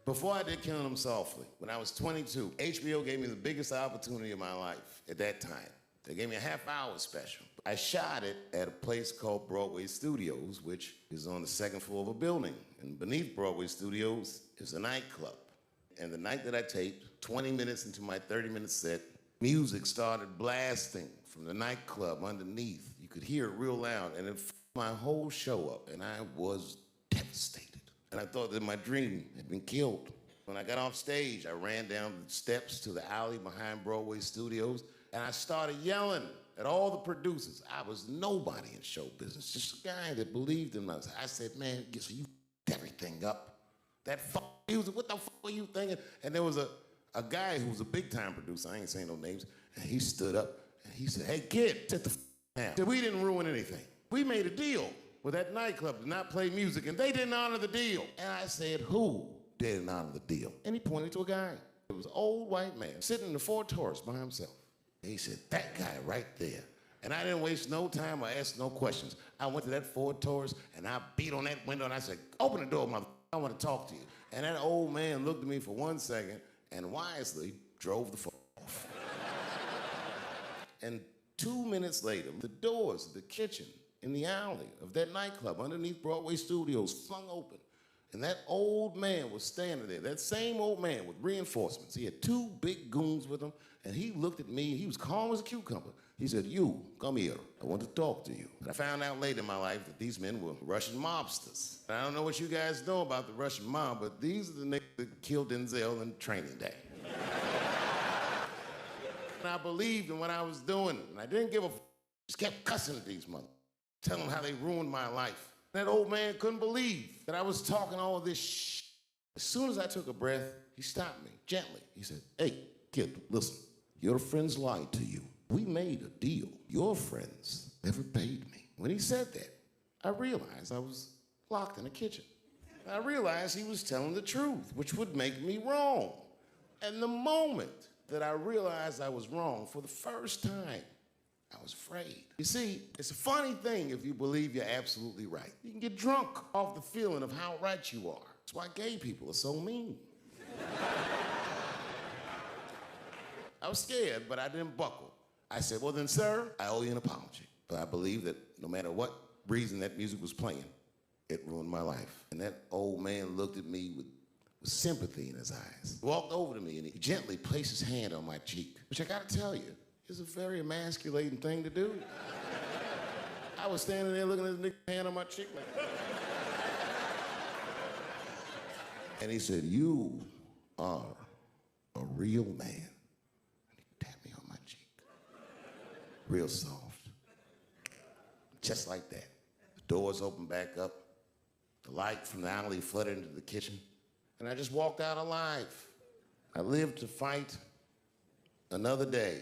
Before I did Killing Them Softly, when I was 22, HBO gave me the biggest opportunity of my life at that time. They gave me a half-hour special. I shot it at a place called Broadway Studios, which is on the second floor of a building. And beneath Broadway Studios is a nightclub. And the night that I taped, 20 minutes into my 30-minute set, music started blasting from the nightclub underneath. You could hear it real loud, and it f***ed my whole show up, and I was devastated. And I thought that my dream had been killed. When I got off stage, I ran down the steps to the alley behind Broadway Studios, and I started yelling at all the producers. I was nobody in show business, just a guy that believed in us. I said, man, so you f***ed everything up. That music, what the f*** are you thinking? And there was a guy who was a big-time producer, I ain't saying no names, and he stood up and he said, hey, kid, sit the f*** down. He said, we didn't ruin anything. We made a deal with that nightclub to not play music, and they didn't honor the deal. And I said, who didn't honor the deal? And he pointed to a guy. It was an old white man sitting in the Ford Taurus by himself. And he said, that guy right there. And I didn't waste no time or ask no questions. I went to that Ford Taurus, and I beat on that window, and I said, open the door, mother. I want to talk to you. And that old man looked at me for 1 second and wisely drove the f off. And 2 minutes later, the doors of the kitchen in the alley of that nightclub underneath Broadway Studios flung open. And that old man was standing there, that same old man with reinforcements. He had 2 big goons with him, and he looked at me, he was calm as a cucumber. He said, you, come here, I want to talk to you. And I found out later in my life that these men were Russian mobsters. And I don't know what you guys know about the Russian mob, but these are the niggas that killed Denzel in Training Day. And I believed in what I was doing, and I didn't give a f***, just kept cussing at these motherfuckers, telling them how they ruined my life. That old man couldn't believe that I was talking all this shit. As soon as I took a breath, he stopped me gently. He said, hey, kid, listen, your friends lied to you. We made a deal. Your friends never paid me. When he said that, I realized I was locked in the kitchen. I realized he was telling the truth, which would make me wrong. And the moment that I realized I was wrong for the first time, I was afraid. You see, it's a funny thing if you believe you're absolutely right. You can get drunk off the feeling of how right you are. That's why gay people are so mean. I was scared, but I didn't buckle. I said, well then, sir, I owe you an apology. But I believe that no matter what reason that music was playing, it ruined my life. And that old man looked at me with sympathy in his eyes. He walked over to me and he gently placed his hand on my cheek, which I gotta tell you, is a very emasculating thing to do. I was standing there looking at this nigga's hand on my cheek like and he said, you are a real man. And he tapped me on my cheek. Real soft. Just like that. The doors opened back up. The light from the alley flooded into the kitchen. And I just walked out alive. I lived to fight another day.